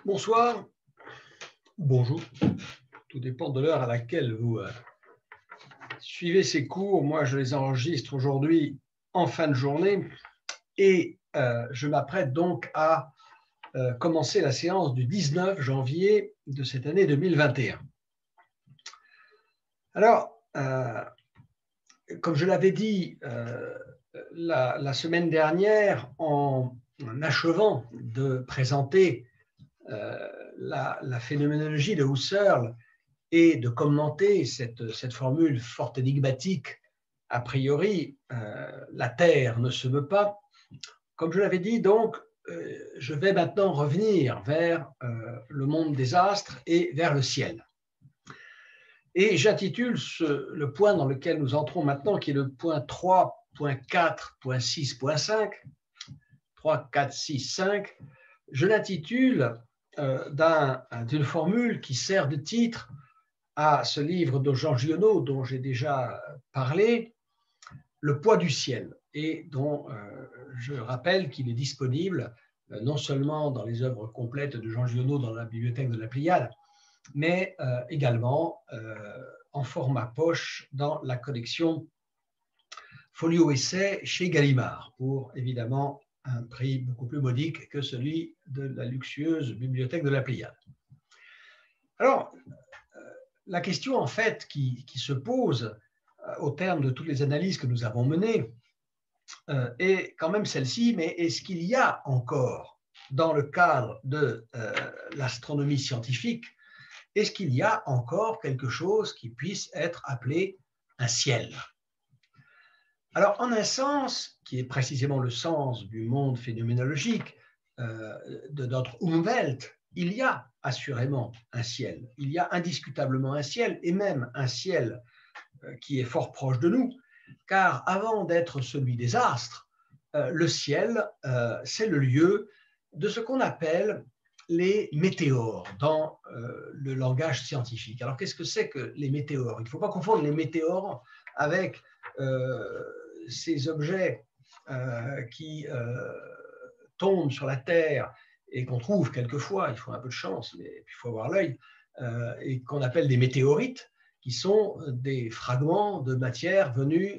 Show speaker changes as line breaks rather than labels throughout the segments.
Bonsoir, bonjour, tout dépend de l'heure à laquelle vous suivez ces cours. Moi, je les enregistre aujourd'hui en fin de journée et je m'apprête donc à commencer la séance du 19 janvier de cette année 2021. Alors, comme je l'avais dit la semaine dernière, en achevant de présenter la phénoménologie de Husserl et de commenter cette formule fort énigmatique, a priori, la Terre ne se meut pas. Comme je l'avais dit, donc, je vais maintenant revenir vers le monde des astres et vers le ciel. Et j'intitule le point dans lequel nous entrons maintenant, qui est le point 3.4.6.5, 3, 4, 6, 5, je l'intitule d'une formule qui sert de titre à ce livre de Jean Giono dont j'ai déjà parlé, Le poids du ciel, et dont je rappelle qu'il est disponible non seulement dans les œuvres complètes de Jean Giono dans la bibliothèque de la Pléiade, mais également en format poche dans la collection Folio Essai chez Gallimard, pour évidemment un prix beaucoup plus modique que celui de la luxueuse bibliothèque de la Pléiade. Alors, la question en fait qui se pose au terme de toutes les analyses que nous avons menées est quand même celle-ci, mais est-ce qu'il y a encore, dans le cadre de l'astronomie scientifique, est-ce qu'il y a encore quelque chose qui puisse être appelé un ciel? Alors, en un sens, qui est précisément le sens du monde phénoménologique de notre Umwelt, il y a assurément un ciel. Il y a indiscutablement un ciel, et même un ciel qui est fort proche de nous, car avant d'être celui des astres, le ciel, c'est le lieu de ce qu'on appelle les météores dans le langage scientifique. Alors, qu'est-ce que c'est que les météores? Il ne faut pas confondre les météores avec ces objets qui tombent sur la Terre et qu'on trouve quelquefois, il faut un peu de chance, mais il faut avoir l'œil, et qu'on appelle des météorites, qui sont des fragments de matière venus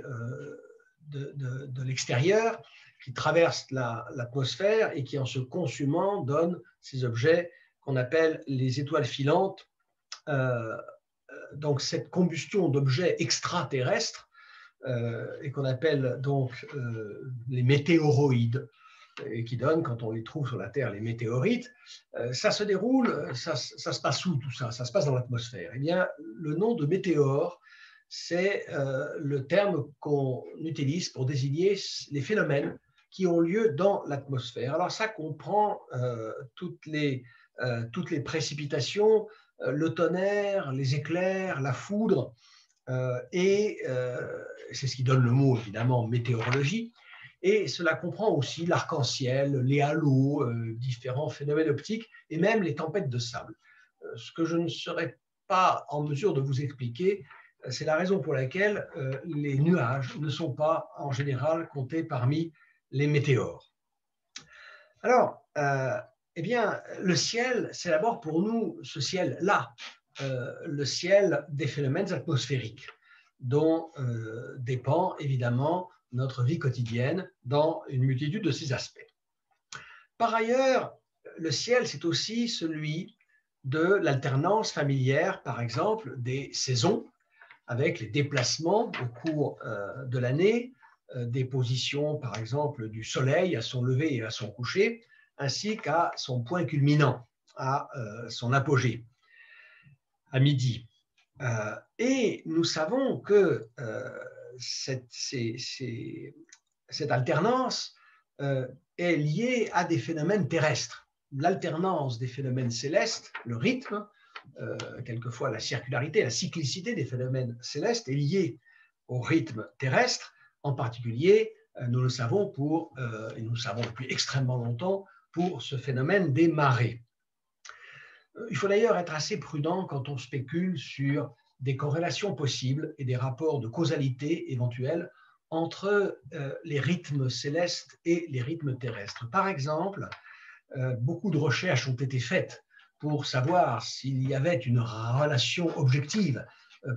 de l'extérieur, qui traversent l'atmosphère et qui, en se consumant, donnent ces objets qu'on appelle les étoiles filantes. Donc, cette combustion d'objets extraterrestres, et qu'on appelle donc les météoroïdes, et qui donnent, quand on les trouve sur la Terre, les météorites, ça se déroule, ça se passe où tout ça? Ça se passe dans l'atmosphère. Eh bien, le nom de météore, c'est le terme qu'on utilise pour désigner les phénomènes qui ont lieu dans l'atmosphère. Alors ça comprend toutes les précipitations, le tonnerre, les éclairs, la foudre, et c'est ce qui donne le mot, évidemment, météorologie. Et cela comprend aussi l'arc-en-ciel, les halos, différents phénomènes optiques et même les tempêtes de sable. Ce que je ne serai pas en mesure de vous expliquer, c'est la raison pour laquelle les nuages ne sont pas en général comptés parmi les météores. Alors, eh bien, le ciel, c'est d'abord pour nous ce ciel-là, le ciel des phénomènes atmosphériques, dont dépend évidemment notre vie quotidienne dans une multitude de ses aspects. Par ailleurs, le ciel, c'est aussi celui de l'alternance familière, par exemple, des saisons, avec les déplacements au cours de l'année, des positions, par exemple, du soleil à son lever et à son coucher, ainsi qu'à son point culminant, à son apogée, à midi. Et nous savons que cette alternance est liée à des phénomènes terrestres. L'alternance des phénomènes célestes, le rythme, quelquefois la circularité, la cyclicité des phénomènes célestes est liée au rythme terrestre, en particulier, nous le savons et nous le savons depuis extrêmement longtemps, pour ce phénomène des marées. Il faut d'ailleurs être assez prudent quand on spécule sur des corrélations possibles et des rapports de causalité éventuels entre les rythmes célestes et les rythmes terrestres. Par exemple, beaucoup de recherches ont été faites pour savoir s'il y avait une relation objective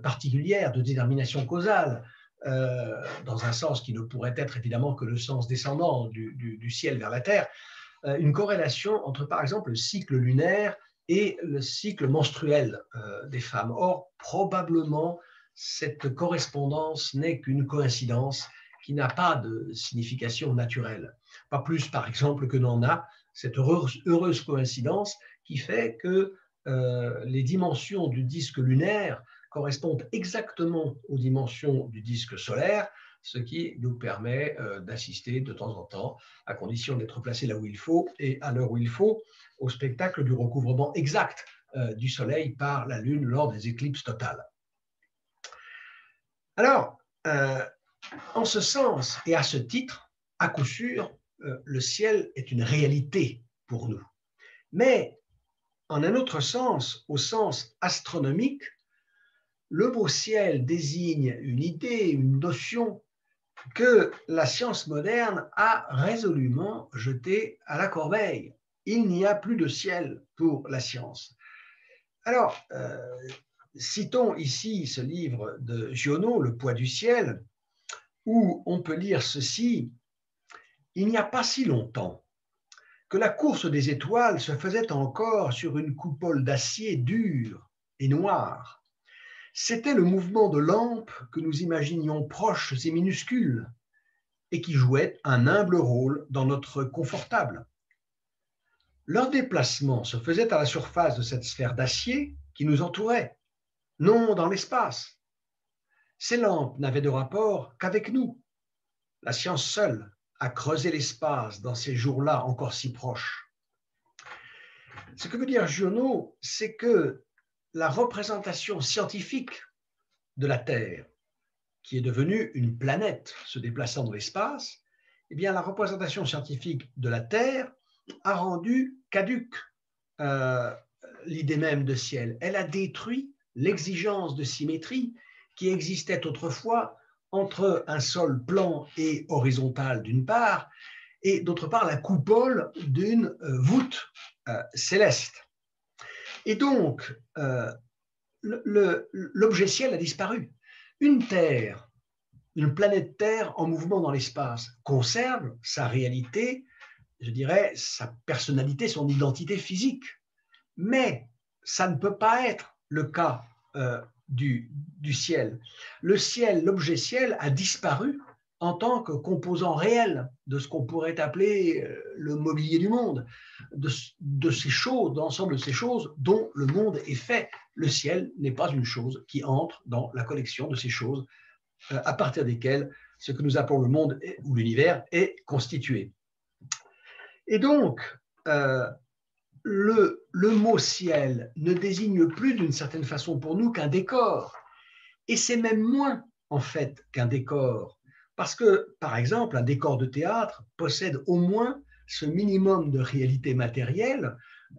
particulière de détermination causale, dans un sens qui ne pourrait être évidemment que le sens descendant du ciel vers la terre, une corrélation entre, par exemple, le cycle lunaire et le cycle menstruel des femmes. Or, probablement, cette correspondance n'est qu'une coïncidence qui n'a pas de signification naturelle. Pas plus, par exemple, que n'en a cette heureuse coïncidence qui fait que les dimensions du disque lunaire correspondent exactement aux dimensions du disque solaire, ce qui nous permet d'assister de temps en temps, à condition d'être placé là où il faut et à l'heure où il faut, au spectacle du recouvrement exact du Soleil par la Lune lors des éclipses totales. Alors, en ce sens et à ce titre, à coup sûr, le ciel est une réalité pour nous. Mais en un autre sens, au sens astronomique, le mot ciel désigne une idée, une notion que la science moderne a résolument jetée à la corbeille. Il n'y a plus de ciel pour la science. Alors, citons ici ce livre de Giono, Le poids du ciel, où on peut lire ceci: il n'y a pas si longtemps que la course des étoiles se faisait encore sur une coupole d'acier dur et noir. C'était le mouvement de lampes que nous imaginions proches et minuscules et qui jouaient un humble rôle dans notre confortable. Leur déplacement se faisait à la surface de cette sphère d'acier qui nous entourait, non dans l'espace. Ces lampes n'avaient de rapport qu'avec nous. La science seule a creusé l'espace dans ces jours-là encore si proches. Ce que veut dire Giono, c'est que la représentation scientifique de la Terre, qui est devenue une planète se déplaçant dans l'espace, eh bien, la représentation scientifique de la Terre a rendu caduque l'idée même de ciel. Elle a détruit l'exigence de symétrie qui existait autrefois entre un sol plan et horizontal d'une part, et d'autre part la coupole d'une voûte céleste. Et donc, l'objet ciel a disparu. Une Terre, une planète Terre en mouvement dans l'espace conserve sa réalité, je dirais, sa personnalité, son identité physique. Mais ça ne peut pas être le cas du ciel. Le ciel, l'objet ciel a disparu en tant que composant réel de ce qu'on pourrait appeler le mobilier du monde, de ces choses, de l'ensemble de ces choses dont le monde est fait. Le ciel n'est pas une chose qui entre dans la collection de ces choses à partir desquelles ce que nous appelons le monde ou l'univers est constitué. Et donc, le mot ciel ne désigne plus d'une certaine façon pour nous qu'un décor. Et c'est même moins, en fait, qu'un décor. Parce que, par exemple, un décor de théâtre possède au moins ce minimum de réalité matérielle,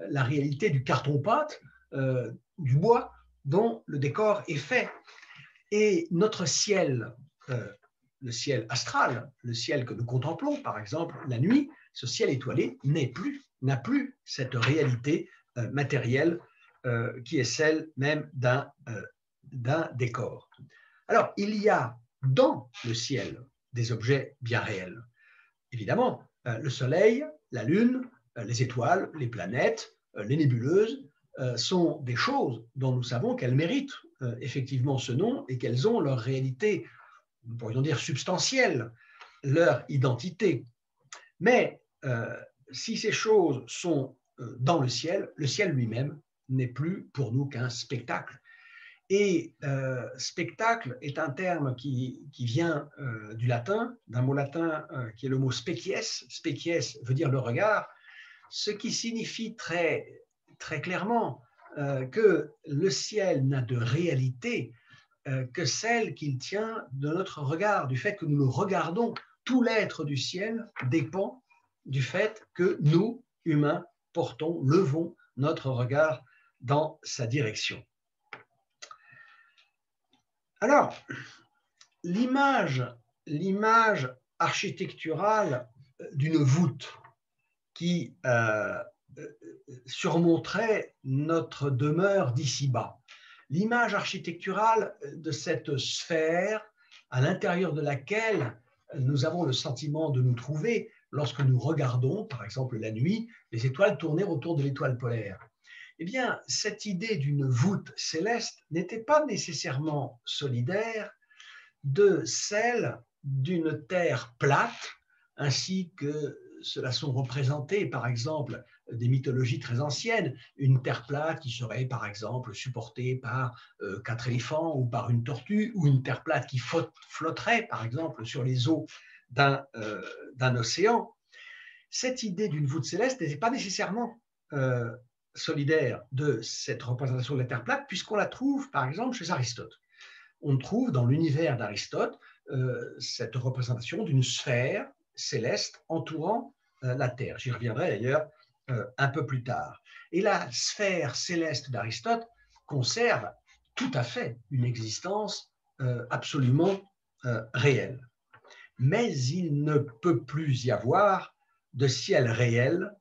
la réalité du carton-pâte, du bois, dont le décor est fait. Et notre ciel, le ciel astral, le ciel que nous contemplons, par exemple, la nuit, ce ciel étoilé n'a plus cette réalité matérielle qui est celle même d'un décor. Alors, il y a dans le ciel des objets bien réels. Évidemment, le soleil, la lune, les étoiles, les planètes, les nébuleuses sont des choses dont nous savons qu'elles méritent effectivement ce nom et qu'elles ont leur réalité, nous pourrions dire substantielle, leur identité. Mais si ces choses sont dans le ciel lui-même n'est plus pour nous qu'un spectacle. Et spectacle est un terme qui vient du latin, d'un mot latin qui est le mot species. Species veut dire le regard, ce qui signifie très, très clairement que le ciel n'a de réalité que celle qu'il tient de notre regard, du fait que nous le regardons. Tout l'être du ciel dépend du fait que nous, humains, levons notre regard dans sa direction. Alors, l'image architecturale d'une voûte qui surmonterait notre demeure d'ici-bas. L'image architecturale de cette sphère à l'intérieur de laquelle nous avons le sentiment de nous trouver lorsque nous regardons, par exemple la nuit, les étoiles tourner autour de l'étoile polaire. Eh bien, cette idée d'une voûte céleste n'était pas nécessairement solidaire de celle d'une terre plate, ainsi que cela sont représentés, par exemple, des mythologies très anciennes, une terre plate qui serait, par exemple, supportée par 4 éléphants ou par une tortue, ou une terre plate qui flotterait, par exemple, sur les eaux d'un océan. Cette idée d'une voûte céleste n'était pas nécessairement solidaire de cette représentation de la terre plate, puisqu'on la trouve, par exemple, chez Aristote. On trouve dans l'univers d'Aristote cette représentation d'une sphère céleste entourant la Terre. J'y reviendrai d'ailleurs un peu plus tard. Et la sphère céleste d'Aristote conserve tout à fait une existence absolument réelle. Mais il ne peut plus y avoir de ciel réel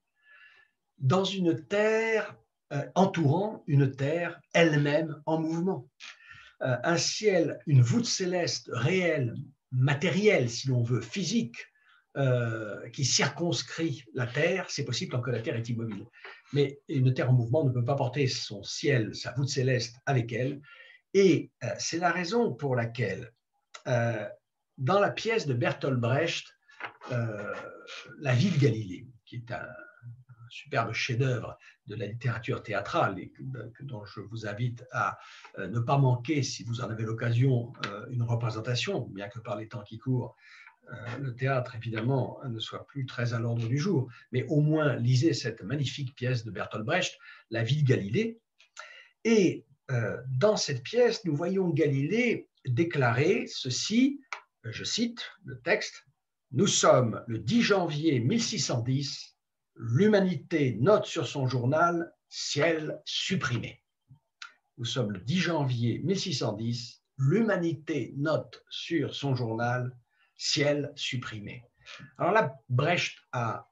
dans une Terre entourant une Terre elle-même en mouvement. Un ciel, une voûte céleste réelle, matérielle, si l'on veut, physique, qui circonscrit la Terre, c'est possible tant que la Terre est immobile. Mais une Terre en mouvement ne peut pas porter son ciel, sa voûte céleste avec elle. Et c'est la raison pour laquelle, dans la pièce de Bertolt Brecht, La vie de Galilée, qui est un superbe chef-d'œuvre de la littérature théâtrale et dont je vous invite à ne pas manquer, si vous en avez l'occasion, une représentation, bien que par les temps qui courent, le théâtre, évidemment, ne soit plus très à l'ordre du jour, mais au moins lisez cette magnifique pièce de Bertolt Brecht, La vie de Galilée. Et dans cette pièce, nous voyons Galilée déclarer ceci, je cite le texte, « Nous sommes le 10 janvier 1610, l'humanité note sur son journal « ciel supprimé ». Nous sommes le 10 janvier 1610, l'humanité note sur son journal « ciel supprimé ». Alors là, Brecht a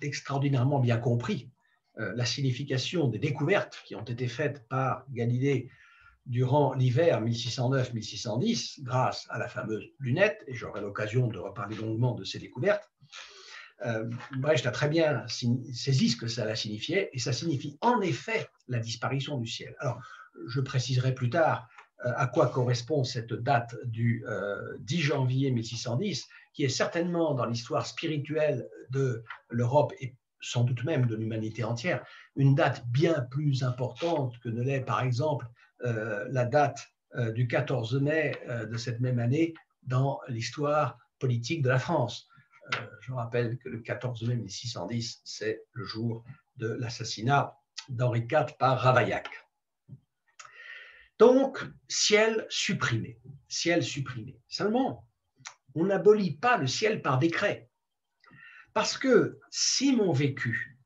extraordinairement bien compris la signification des découvertes qui ont été faites par Galilée durant l'hiver 1609-1610, grâce à la fameuse lunette, et j'aurai l'occasion de reparler longuement de ces découvertes. Brecht a très bien saisi ce que cela signifiait, et ça signifie en effet la disparition du ciel. Alors, je préciserai plus tard à quoi correspond cette date du 10 janvier 1610, qui est certainement dans l'histoire spirituelle de l'Europe et sans doute même de l'humanité entière, une date bien plus importante que ne l'est par exemple la date du 14 mai de cette même année dans l'histoire politique de la France. Je rappelle que le 14 mai 1610, c'est le jour de l'assassinat d'Henri IV par Ravaillac. Donc, ciel supprimé, ciel supprimé. Seulement, on n'abolit pas le ciel par décret. Parce que si mon vécu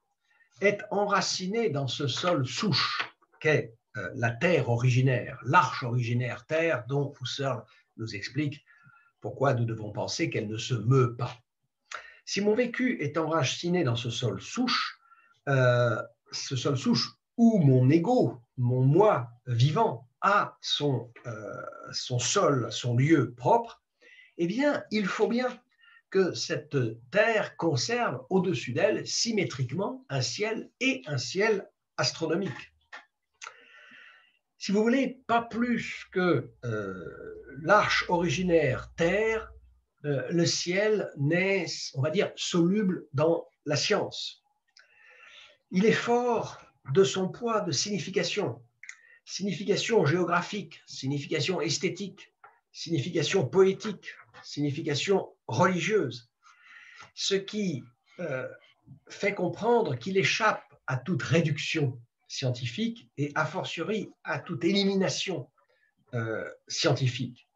est enraciné dans ce sol souche qu'est la terre originaire, l'arche originaire terre dont Husserl nous explique pourquoi nous devons penser qu'elle ne se meut pas. Si mon vécu est enraciné dans ce sol souche où mon ego, mon moi vivant a son sol, son lieu propre, eh bien, il faut bien que cette terre conserve au-dessus d'elle symétriquement un ciel et un ciel astronomique. Si vous voulez, pas plus que l'arche originaire terre, le ciel n'est, on va dire, soluble dans la science. Il est fort de son poids de signification, signification géographique, signification esthétique, signification poétique, signification religieuse, ce qui fait comprendre qu'il échappe à toute réduction scientifique et a fortiori à toute élimination scientifique.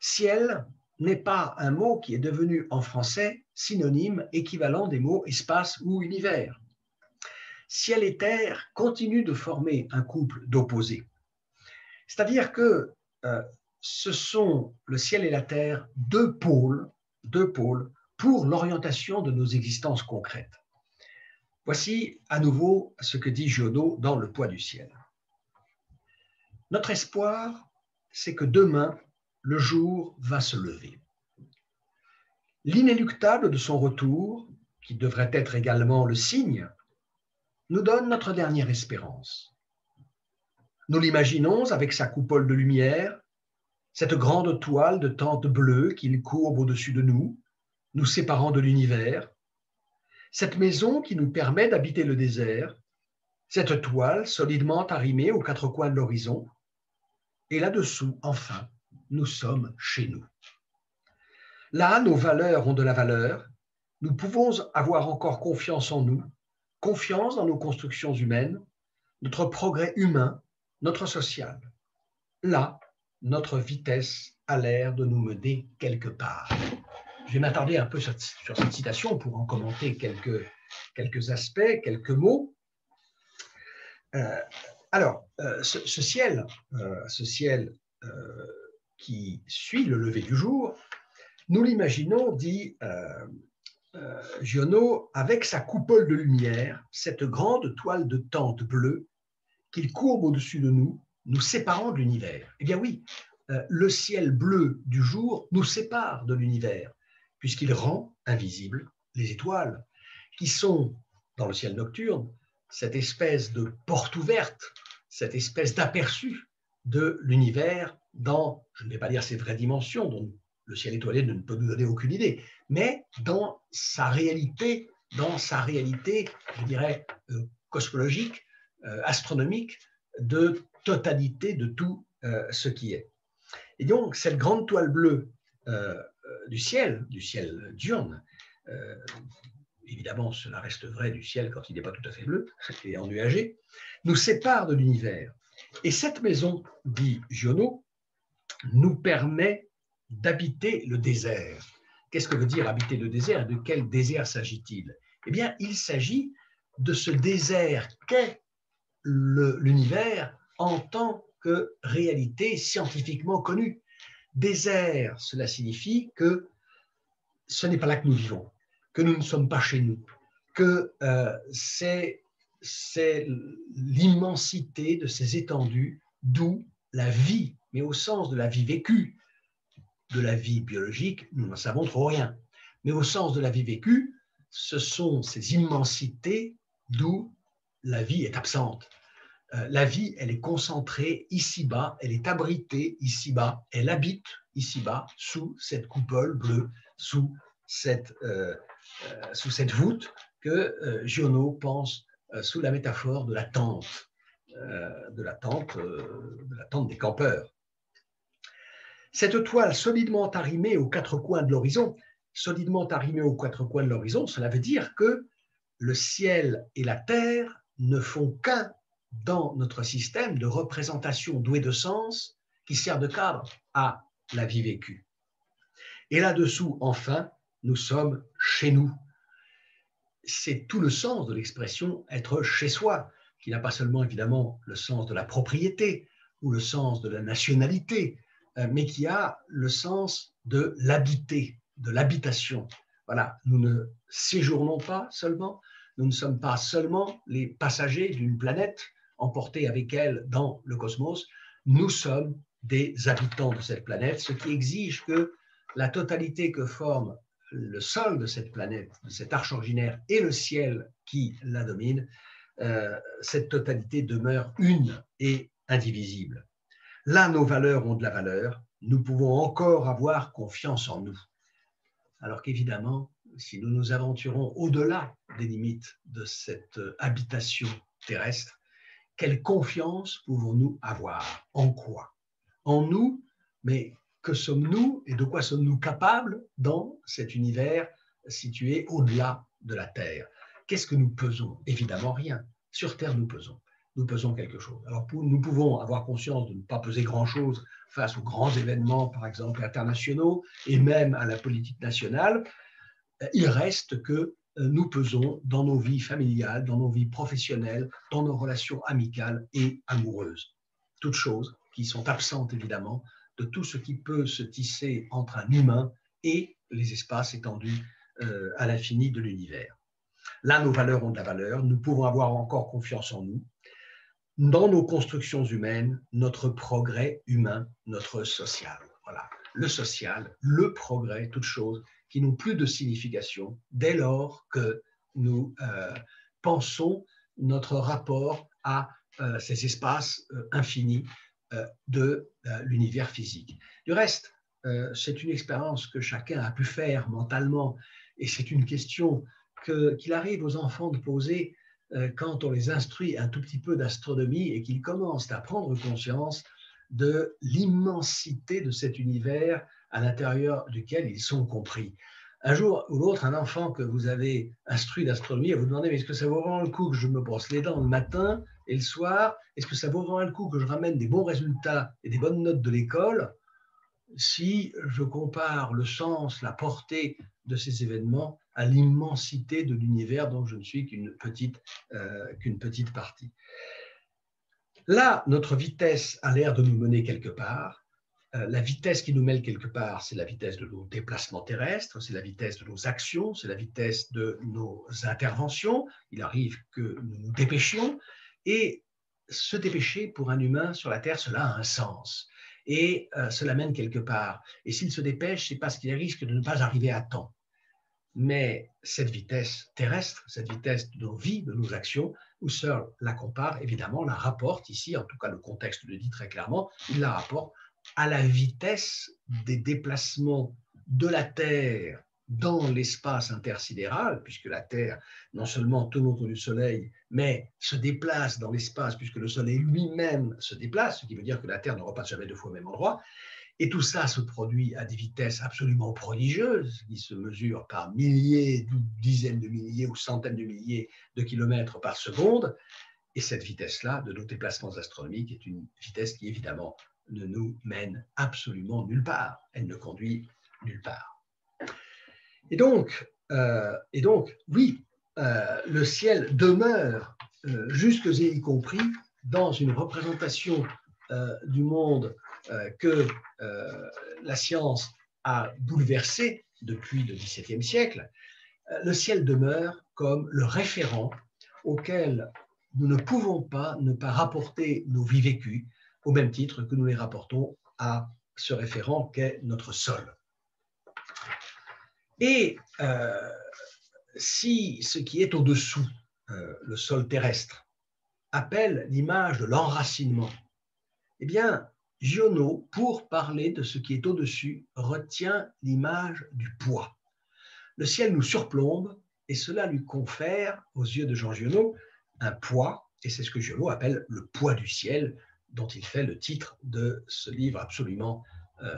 Ciel n'est pas un mot qui est devenu en français synonyme équivalent des mots espace ou univers. Ciel et terre continuent de former un couple d'opposés. C'est-à-dire que ce sont le ciel et la terre deux pôles pour l'orientation de nos existences concrètes. Voici à nouveau ce que dit Giono dans Le poids du ciel. Notre espoir, c'est que demain, le jour va se lever. L'inéluctable de son retour, qui devrait être également le signe, nous donne notre dernière espérance. Nous l'imaginons avec sa coupole de lumière, cette grande toile de tente bleue qu'il courbe au-dessus de nous, nous séparant de l'univers, cette maison qui nous permet d'habiter le désert, cette toile solidement arrimée aux quatre coins de l'horizon, et là-dessous, enfin, nous sommes chez nous. Là, nos valeurs ont de la valeur, nous pouvons avoir encore confiance en nous, confiance dans nos constructions humaines, notre progrès humain, notre social. Là, notre vitesse a l'air de nous mener quelque part. Je vais m'attarder un peu sur cette citation pour en commenter quelques aspects, quelques mots. Ce ciel qui suit le lever du jour, nous l'imaginons, dit Giono, avec sa coupole de lumière, cette grande toile de tente bleue qu'il courbe au-dessus de nous, nous séparant de l'univers. Eh bien oui, le ciel bleu du jour nous sépare de l'univers, puisqu'il rend invisibles les étoiles, qui sont, dans le ciel nocturne, cette espèce de porte ouverte, cette espèce d'aperçu de l'univers dans, je ne vais pas dire ses vraies dimensions, dont le ciel étoilé ne peut nous donner aucune idée, mais dans sa réalité, je dirais, cosmologique, astronomique, de totalité de tout ce qui est. Et donc, cette grande toile bleue du ciel diurne, évidemment, cela reste vrai du ciel quand il n'est pas tout à fait bleu et ennuagé, nous sépare de l'univers. Et cette maison, dit Giono, nous permet d'habiter le désert. Qu'est-ce que veut dire habiter le désert? De quel désert s'agit-il? Eh bien, il s'agit de ce désert qu'est l'univers en tant que réalité scientifiquement connue. Désert, cela signifie que ce n'est pas là que nous vivons, que nous ne sommes pas chez nous, que c'est l'immensité de ces étendues d'où la vie, mais au sens de la vie vécue, de la vie biologique, nous n'en savons trop rien, mais au sens de la vie vécue, ce sont ces immensités d'où la vie est absente. La vie, elle est concentrée ici-bas, elle est abritée ici-bas, elle habite ici-bas, sous cette coupole bleue, sous cette voûte que Giono pense sous la métaphore de la tente, des campeurs. Cette toile solidement arrimée aux quatre coins de l'horizon, cela veut dire que le ciel et la terre ne font qu'un dans notre système de représentation douée de sens qui sert de cadre à la vie vécue. Et là-dessous, enfin, nous sommes chez nous. C'est tout le sens de l'expression « être chez soi », qui n'a pas seulement évidemment le sens de la propriété ou le sens de la nationalité, mais qui a le sens de l'habiter, de l'habitation. Voilà, nous ne séjournons pas seulement, nous ne sommes pas seulement les passagers d'une planète emportés avec elle dans le cosmos, nous sommes des habitants de cette planète, ce qui exige que la totalité que forme le sol de cette planète, de cette arche originaire et le ciel qui la domine, cette totalité demeure une et indivisible. Là, nos valeurs ont de la valeur, nous pouvons encore avoir confiance en nous. Alors qu'évidemment, si nous nous aventurons au-delà des limites de cette habitation terrestre, quelle confiance pouvons-nous avoir? En quoi? En nous, mais que sommes-nous et de quoi sommes-nous capables dans cet univers situé au-delà de la Terre? Qu'est-ce que nous pesons? Évidemment rien. Sur Terre, nous pesons quelque chose. Alors, nous pouvons avoir conscience de ne pas peser grand-chose face aux grands événements, par exemple internationaux, et même à la politique nationale. Il reste que nous pesons dans nos vies familiales, dans nos vies professionnelles, dans nos relations amicales et amoureuses. Toutes choses qui sont absentes, évidemment, de tout ce qui peut se tisser entre un humain et les espaces étendus à l'infini de l'univers. Là, nos valeurs ont de la valeur, nous pouvons avoir encore confiance en nous, dans nos constructions humaines, notre progrès humain, notre social. Voilà, le social, le progrès, toutes choses qui n'ont plus de signification dès lors que nous pensons notre rapport à ces espaces infinis de l'univers physique. Du reste, c'est une expérience que chacun a pu faire mentalement et c'est une question qu'il arrive aux enfants de poser quand on les instruit un tout petit peu d'astronomie et qu'ils commencent à prendre conscience de l'immensité de cet univers à l'intérieur duquel ils sont compris. Un jour ou l'autre, un enfant que vous avez instruit d'astronomie va vous demander est-ce que ça vaut vraiment le coup que je me brosse les dents le matin et le soir? Est-ce que ça vaut vraiment le coup que je ramène des bons résultats et des bonnes notes de l'école si je compare le sens, la portée de ces événements à l'immensité de l'univers dont je ne suis qu'une petite partie. Là, notre vitesse a l'air de nous mener quelque part. La vitesse qui nous mène quelque part, c'est la vitesse de nos déplacements terrestres, c'est la vitesse de nos actions, c'est la vitesse de nos interventions. Il arrive que nous nous dépêchions et se dépêcher pour un humain sur la Terre, cela a un sens et cela mène quelque part. Et s'il se dépêche, c'est parce qu'il risque de ne pas arriver à temps. Mais cette vitesse terrestre, cette vitesse de nos vies, de nos actions, Husserl la compare, évidemment, la rapporte ici, en tout cas le contexte le dit très clairement, il la rapporte à la vitesse des déplacements de la Terre dans l'espace intersidéral, puisque la Terre non seulement tourne autour du Soleil, mais se déplace dans l'espace, puisque le Soleil lui-même se déplace, ce qui veut dire que la Terre ne repasse jamais deux fois au même endroit. Et tout ça se produit à des vitesses absolument prodigieuses, qui se mesurent par milliers, dizaines de milliers ou centaines de milliers de kilomètres par seconde. Et cette vitesse-là, de nos déplacements astronomiques, est une vitesse qui, évidemment, ne nous mène absolument nulle part. Elle ne conduit nulle part. Et donc oui, le ciel demeure, jusque et y compris, dans une représentation du monde que la science a bouleversé depuis le XVIIe siècle. Le ciel demeure comme le référent auquel nous ne pouvons pas ne pas rapporter nos vies vécues au même titre que nous les rapportons à ce référent qu'est notre sol. Et si ce qui est au-dessous, le sol terrestre, appelle l'image de l'enracinement, eh bien, Giono, pour parler de ce qui est au-dessus, retient l'image du poids. Le ciel nous surplombe et cela lui confère, aux yeux de Jean Giono, un poids, et c'est ce que Giono appelle le poids du ciel, dont il fait le titre de ce livre absolument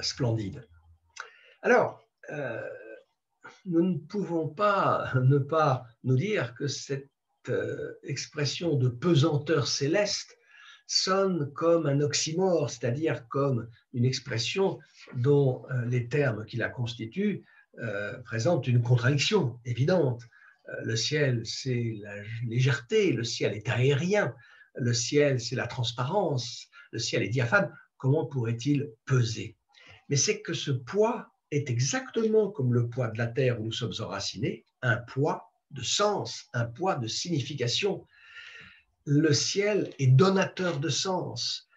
splendide. Alors, nous ne pouvons pas ne pas nous dire que cette expression de pesanteur céleste sonne comme un oxymore, c'est-à-dire comme une expression dont les termes qui la constituent présentent une contradiction évidente. Le ciel, c'est la légèreté, le ciel est aérien, le ciel, c'est la transparence, le ciel est diaphane. Comment pourrait-il peser? Mais c'est que ce poids est exactement comme le poids de la Terre où nous sommes enracinés, un poids de sens, un poids de signification. Le ciel est donateur de sens,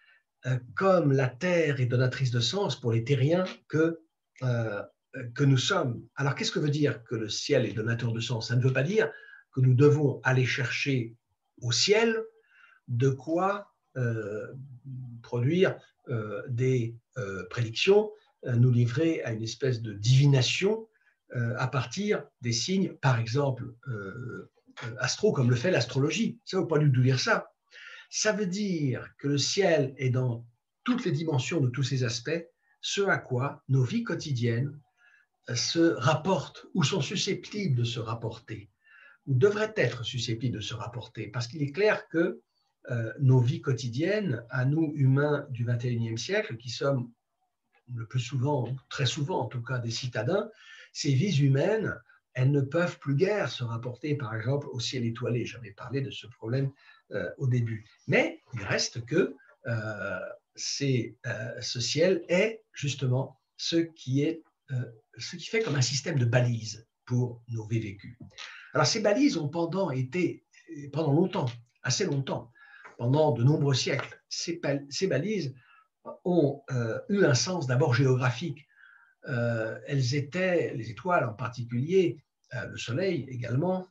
comme la Terre est donatrice de sens pour les terriens que nous sommes. Alors, qu'est-ce que veut dire que le ciel est donateur de sens? Ça ne veut pas dire que nous devons aller chercher au ciel de quoi produire des prédictions, nous livrer à une espèce de divination à partir des signes, par exemple, astro, comme le fait l'astrologie. Ça ne veut pas du tout dire ça. Ça veut dire que le ciel est dans toutes les dimensions de tous ses aspects, ce à quoi nos vies quotidiennes se rapportent ou sont susceptibles de se rapporter, ou devraient être susceptibles de se rapporter, parce qu'il est clair que nos vies quotidiennes, à nous humains du XXIe siècle, qui sommes le plus souvent, très souvent en tout cas, des citadins, ces vies humaines, elles ne peuvent plus guère se rapporter, par exemple, au ciel étoilé. J'avais parlé de ce problème au début. Mais il reste que ce ciel est justement ce qui fait comme un système de balises pour nos vies vécues. Alors ces balises ont pendant longtemps, assez longtemps, pendant de nombreux siècles, ces balises ont eu un sens d'abord géographique. Elles étaient, les étoiles en particulier, le Soleil également,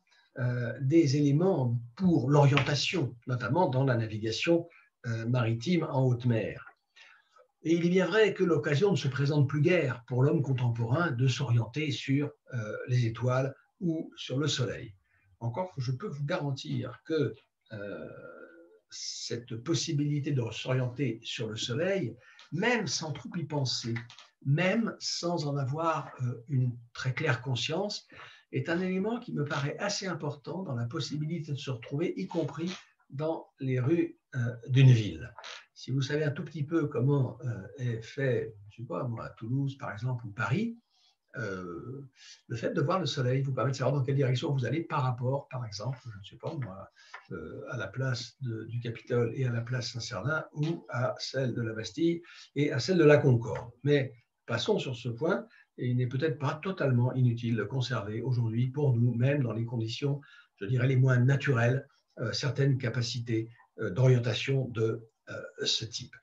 des éléments pour l'orientation, notamment dans la navigation maritime en haute mer. Et il est bien vrai que l'occasion ne se présente plus guère pour l'homme contemporain de s'orienter sur les étoiles ou sur le Soleil. Encore que je peux vous garantir que cette possibilité de s'orienter sur le Soleil, même sans trop y penser, même sans en avoir une très claire conscience, est un élément qui me paraît assez important dans la possibilité de se retrouver, y compris dans les rues d'une ville. Si vous savez un tout petit peu comment est fait, je ne sais pas moi, à Toulouse par exemple ou Paris, le fait de voir le soleil vous permet de savoir dans quelle direction vous allez par rapport, par exemple, je ne sais pas moi, à la place du Capitole et à la place Saint-Cernin ou à celle de la Bastille et à celle de la Concorde. Mais passons sur ce point, et il n'est peut-être pas totalement inutile de conserver aujourd'hui pour nous, même dans les conditions, je dirais, les moins naturelles, certaines capacités d'orientation de ce type.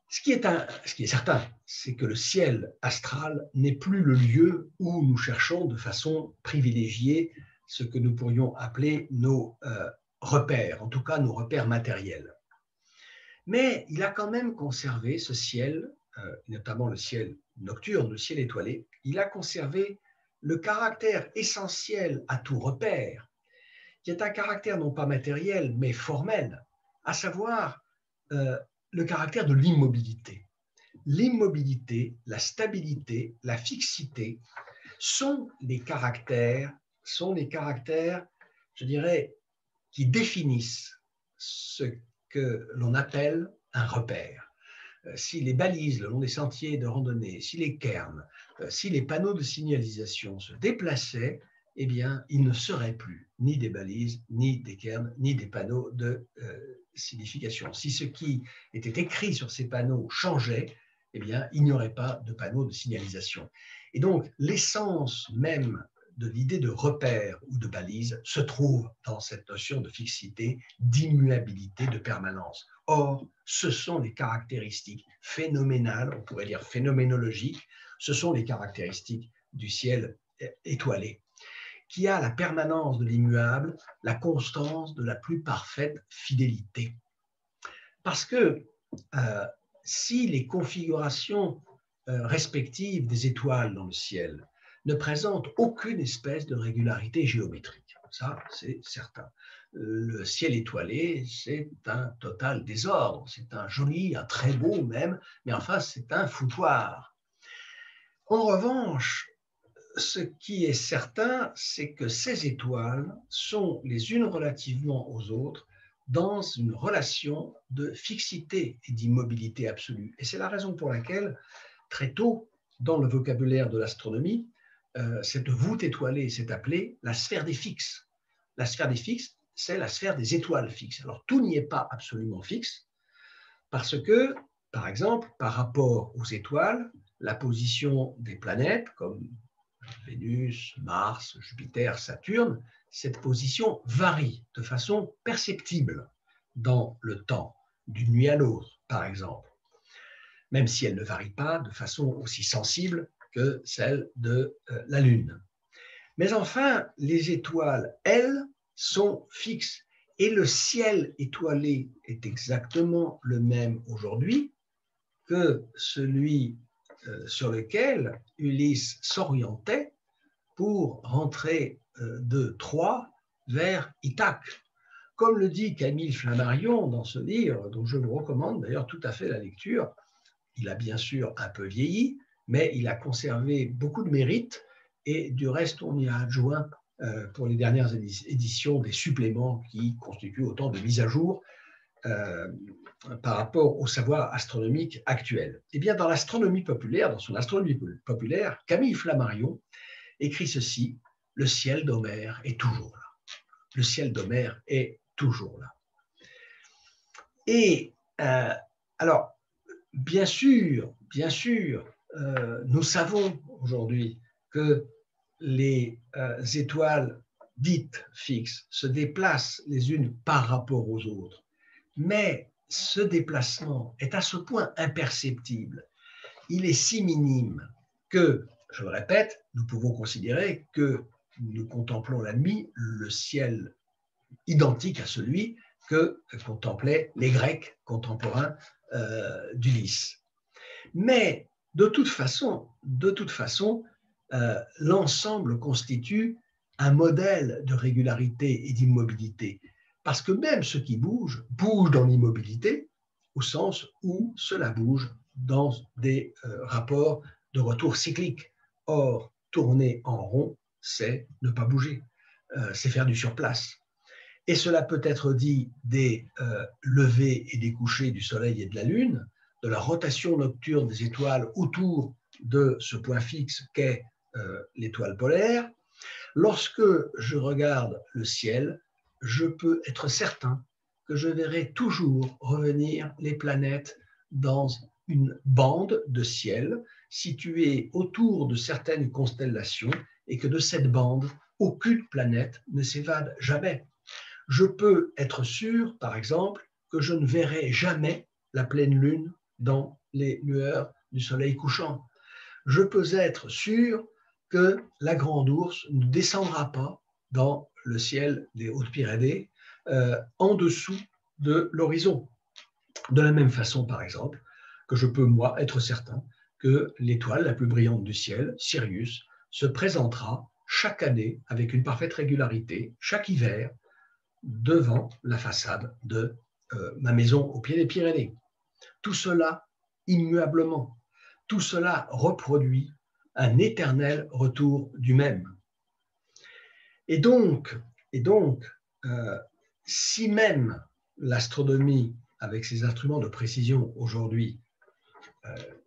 Ce qui est certain, c'est que le ciel astral n'est plus le lieu où nous cherchons de façon privilégiée ce que nous pourrions appeler nos repères, en tout cas nos repères matériels. Mais il a quand même conservé ce ciel, notamment le ciel nocturne, le ciel étoilé, il a conservé le caractère essentiel à tout repère, qui est un caractère non pas matériel, mais formel, à savoir le caractère de l'immobilité. L'immobilité, la stabilité, la fixité sont les caractères, je dirais, qui définissent ce que l'on appelle un repère. Si les balises le long des sentiers de randonnée, si les cairns, si les panneaux de signalisation se déplaçaient, eh bien, il ne serait plus ni des balises, ni des cairns, ni des panneaux de signification. Si ce qui était écrit sur ces panneaux changeait, eh bien, il n'y aurait pas de panneaux de signalisation. Et donc, l'essence même de l'idée de repère ou de balise se trouve dans cette notion de fixité, d'immuabilité, de permanence. Or, ce sont les caractéristiques phénoménales, on pourrait dire phénoménologiques, ce sont les caractéristiques du ciel étoilé, qui a la permanence de l'immuable, la constance de la plus parfaite fidélité. Parce que si les configurations respectives des étoiles dans le ciel ne présentent aucune espèce de régularité géométrique, ça c'est certain. Le ciel étoilé, c'est un total désordre, c'est un joli, un très beau même, mais enfin c'est un foutoir. En revanche, ce qui est certain, c'est que ces étoiles sont les unes relativement aux autres dans une relation de fixité et d'immobilité absolue. Et c'est la raison pour laquelle, très tôt, dans le vocabulaire de l'astronomie, cette voûte étoilée s'est appelée la sphère des fixes. La sphère des fixes, c'est la sphère des étoiles fixes. Alors, tout n'y est pas absolument fixe, parce que, par exemple, par rapport aux étoiles, la position des planètes, comme Vénus, Mars, Jupiter, Saturne, cette position varie de façon perceptible dans le temps, d'une nuit à l'autre, par exemple, même si elle ne varie pas de façon aussi sensible que celle de la Lune. Mais enfin, les étoiles, elles, sont fixes. Et le ciel étoilé est exactement le même aujourd'hui que celui sur lequel Ulysse s'orientait pour rentrer de Troie vers Ithaque. Comme le dit Camille Flammarion dans ce livre, dont je vous recommande d'ailleurs tout à fait la lecture, il a bien sûr un peu vieilli, mais il a conservé beaucoup de mérites et du reste on y a adjoint pour les dernières éditions des suppléments qui constituent autant de mises à jour par rapport au savoir astronomique actuel. Eh bien, dans l'astronomie populaire, dans son astronomie populaire, Camille Flammarion écrit ceci: le ciel d'Homère est toujours là. Le ciel d'Homère est toujours là. Et alors, bien sûr, nous savons aujourd'hui que les étoiles dites fixes se déplacent les unes par rapport aux autres, mais ce déplacement est à ce point imperceptible, il est si minime que, je le répète, nous pouvons considérer que nous contemplons la nuit, le ciel identique à celui que contemplaient les Grecs contemporains d'Ulysse. Mais de toute façon, l'ensemble constitue un modèle de régularité et d'immobilité, parce que même ce qui bouge, bouge dans l'immobilité, au sens où cela bouge dans des rapports de retour cyclique. Or, tourner en rond, c'est ne pas bouger, c'est faire du surplace. Et cela peut être dit des levées et des couchers du Soleil et de la Lune, de la rotation nocturne des étoiles autour de ce point fixe qu'est l'étoile polaire. Lorsque je regarde le ciel, je peux être certain que je verrai toujours revenir les planètes dans une bande de ciel située autour de certaines constellations et que de cette bande, aucune planète ne s'évade jamais. Je peux être sûr, par exemple, que je ne verrai jamais la pleine lune dans les lueurs du soleil couchant. Je peux être sûr que la grande ourse ne descendra pas dans le ciel des Hautes-Pyrénées en dessous de l'horizon. De la même façon, par exemple, que je peux, moi, être certain que l'étoile la plus brillante du ciel, Sirius, se présentera chaque année avec une parfaite régularité, chaque hiver, devant la façade de ma maison au pied des Pyrénées. Tout cela immuablement. Tout cela reproduit un éternel retour du même. Et donc si même l'astronomie, avec ses instruments de précision aujourd'hui,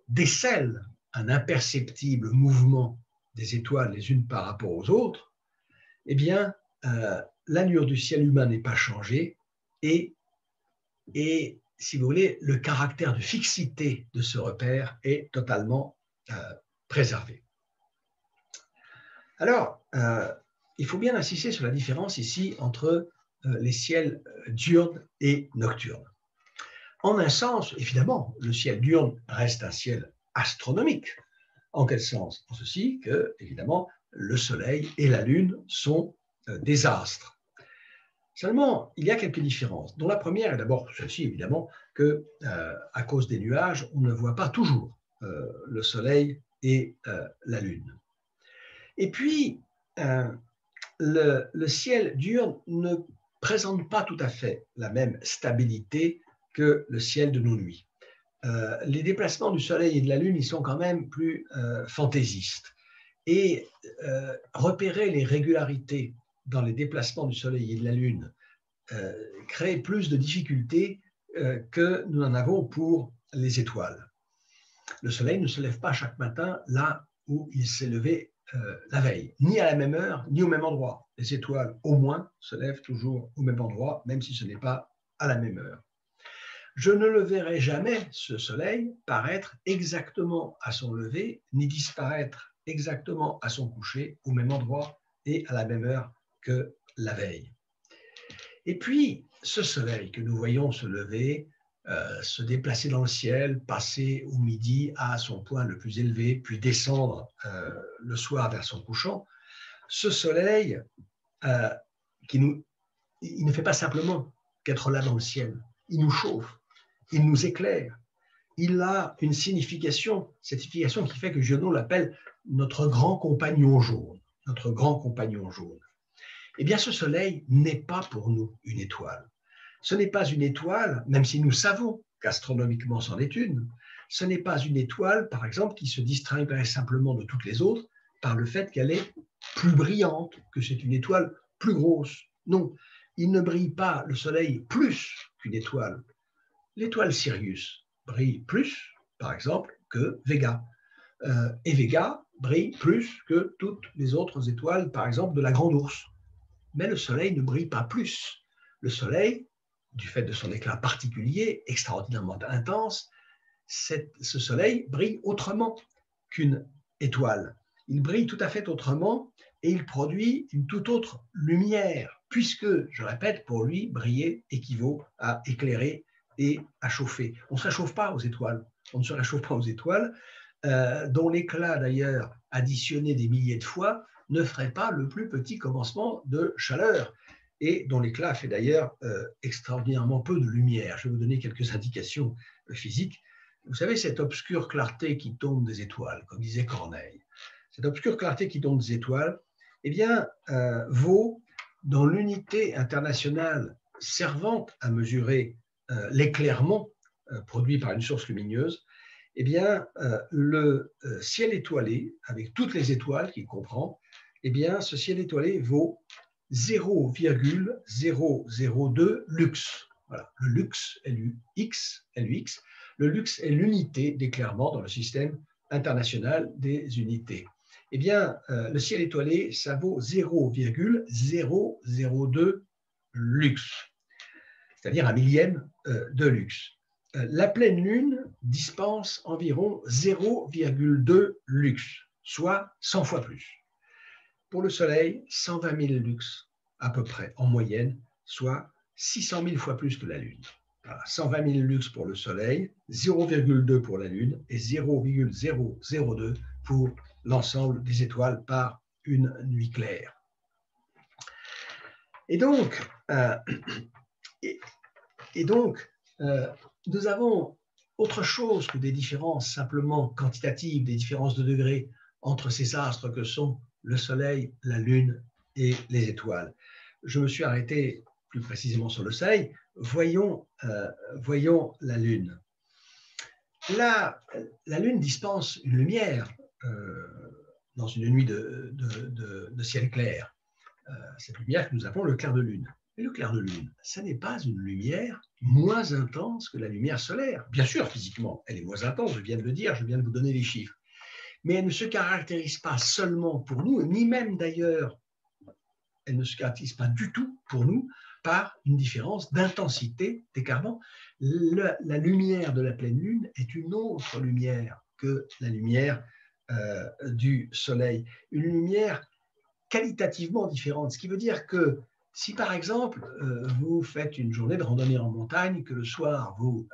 décèle un imperceptible mouvement des étoiles les unes par rapport aux autres, eh bien, l'allure du ciel humain n'est pas changée et, si vous voulez, le caractère de fixité de ce repère est totalement préservé. Alors, il faut bien insister sur la différence ici entre les ciels diurnes et nocturnes. En un sens, évidemment, le ciel diurne reste un ciel astronomique. En quel sens? En ceci que, évidemment, le Soleil et la Lune sont des astres. Seulement, il y a quelques différences, dont la première est d'abord celle-ci, évidemment, que à cause des nuages, on ne voit pas toujours le Soleil et la Lune. Et puis, le ciel diurne ne présente pas tout à fait la même stabilité que le ciel de nos nuits. Les déplacements du Soleil et de la Lune, ils sont quand même plus fantaisistes. Et repérer les régularités dans les déplacements du Soleil et de la Lune crée plus de difficultés que nous en avons pour les étoiles. Le Soleil ne se lève pas chaque matin là où il s'est levé la veille, ni à la même heure, ni au même endroit. Les étoiles, au moins, se lèvent toujours au même endroit, même si ce n'est pas à la même heure. Je ne le verrai jamais, ce Soleil, paraître exactement à son lever, ni disparaître exactement à son coucher, au même endroit et à la même heure que la veille. Et puis, ce Soleil que nous voyons se lever, se déplacer dans le ciel, passer au midi à son point le plus élevé, puis descendre le soir vers son couchant, ce Soleil, il ne fait pas simplement qu'être là dans le ciel, il nous chauffe, il nous éclaire, il a une signification, cette signification qui fait que Giono l'appelle notre grand compagnon jaune, notre grand compagnon jaune. Eh bien, ce Soleil n'est pas pour nous une étoile. Ce n'est pas une étoile, même si nous savons qu'astronomiquement c'en est une, ce n'est pas une étoile, par exemple, qui se distinguerait simplement de toutes les autres par le fait qu'elle est plus brillante, que c'est une étoile plus grosse. Non, il ne brille pas le Soleil plus qu'une étoile. L'étoile Sirius brille plus, par exemple, que Vega. Et Vega brille plus que toutes les autres étoiles, par exemple, de la Grande Ourse. Mais le Soleil ne brille pas plus. Le Soleil, du fait de son éclat particulier, extraordinairement intense, ce Soleil brille autrement qu'une étoile. Il brille tout à fait autrement et il produit une toute autre lumière, puisque, je répète, pour lui, briller équivaut à éclairer et à chauffer. On ne se réchauffe pas aux étoiles, on ne se réchauffe pas aux étoiles, dont l'éclat d'ailleurs, additionné des milliers de fois, ne ferait pas le plus petit commencement de chaleur, et dont l'éclat fait d'ailleurs extraordinairement peu de lumière. Je vais vous donner quelques indications physiques. Vous savez, cette obscure clarté qui tombe des étoiles, comme disait Corneille, cette obscure clarté qui tombe des étoiles, eh bien, vaut, dans l'unité internationale servant à mesurer l'éclairement produit par une source lumineuse, eh bien, le ciel étoilé, avec toutes les étoiles qu'il comprend, eh bien, ce ciel étoilé vaut 0,002 lux. Voilà, le lux, LUX, le lux est l'unité d'éclairement dans le système international des unités. Eh bien, le ciel étoilé, ça vaut 0,002 lux, c'est-à-dire un millième de lux. La pleine lune dispense environ 0,2 lux, soit 100 fois plus. Pour le soleil, 120 000 lux à peu près en moyenne, soit 600 000 fois plus que la lune. Voilà, 120 000 lux pour le soleil, 0,2 pour la lune et 0,002 pour l'ensemble des étoiles par une nuit claire. Et donc, nous avons autre chose que des différences simplement quantitatives, des différences de degrés entre ces astres que sont le Soleil, la Lune et les étoiles. Je me suis arrêté plus précisément sur le Soleil. Voyons la Lune. La Lune dispense une lumière dans une nuit de ciel clair. Cette lumière que nous appelons le clair de lune. Et le clair de lune, ça n'est pas une lumière moins intense que la lumière solaire. Bien sûr, physiquement, elle est moins intense, je viens de le dire, je viens de vous donner les chiffres. Mais elle ne se caractérise pas seulement pour nous, ni même d'ailleurs, elle ne se caractérise pas du tout pour nous par une différence d'intensité d'écartement. La lumière de la pleine lune est une autre lumière que la lumière du soleil. Une lumière qualitativement différente, ce qui veut dire que si par exemple vous faites une journée de randonnée en montagne, que le soir vous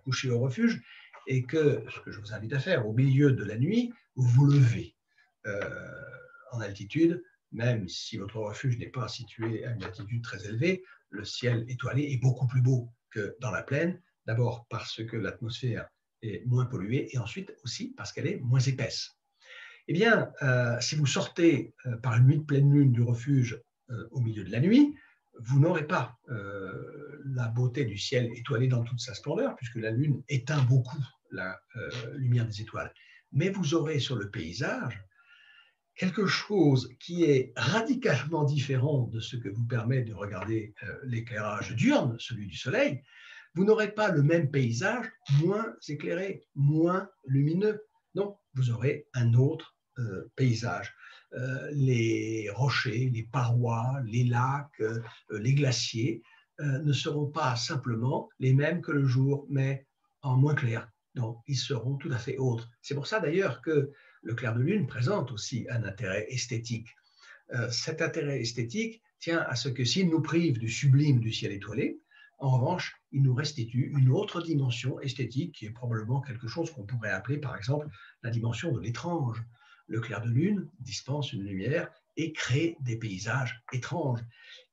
couchez au refuge et que, ce que je vous invite à faire, au milieu de la nuit, vous vous levez en altitude, même si votre refuge n'est pas situé à une altitude très élevée, le ciel étoilé est beaucoup plus beau que dans la plaine, d'abord parce que l'atmosphère est moins polluée et ensuite aussi parce qu'elle est moins épaisse. Eh bien, si vous sortez par une nuit de pleine lune du refuge au milieu de la nuit, vous n'aurez pas la beauté du ciel étoilé dans toute sa splendeur, puisque la lune éteint beaucoup la lumière des étoiles. Mais vous aurez sur le paysage quelque chose qui est radicalement différent de ce que vous permet de regarder l'éclairage diurne, celui du soleil. Vous n'aurez pas le même paysage moins éclairé, moins lumineux. Non, vous aurez un autre paysage. Les rochers, les parois, les lacs, les glaciers ne seront pas simplement les mêmes que le jour, mais en moins clair. Non, ils seront tout à fait autres. C'est pour ça d'ailleurs que le clair de lune présente aussi un intérêt esthétique. Cet intérêt esthétique tient à ce que s'il nous prive du sublime du ciel étoilé, en revanche, il nous restitue une autre dimension esthétique qui est probablement quelque chose qu'on pourrait appeler, par exemple, la dimension de l'étrange. Le clair de lune dispense une lumière et crée des paysages étranges.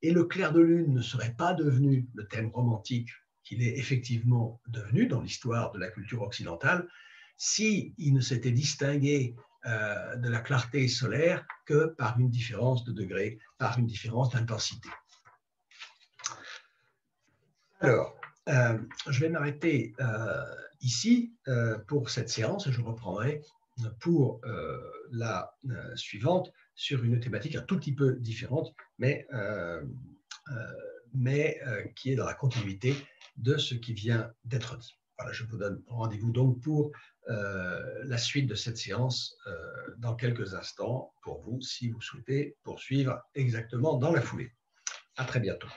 Et le clair de lune ne serait pas devenu le thème romantique qu'il est effectivement devenu dans l'histoire de la culture occidentale s'il ne s'était distingué de la clarté solaire que par une différence de degré, par une différence d'intensité. Alors, je vais m'arrêter ici pour cette séance et je reprendrai pour la suivante sur une thématique un tout petit peu différente, mais qui est dans la continuité de ce qui vient d'être dit. Voilà, je vous donne rendez-vous donc pour la suite de cette séance dans quelques instants pour vous, si vous souhaitez poursuivre exactement dans la foulée. À très bientôt.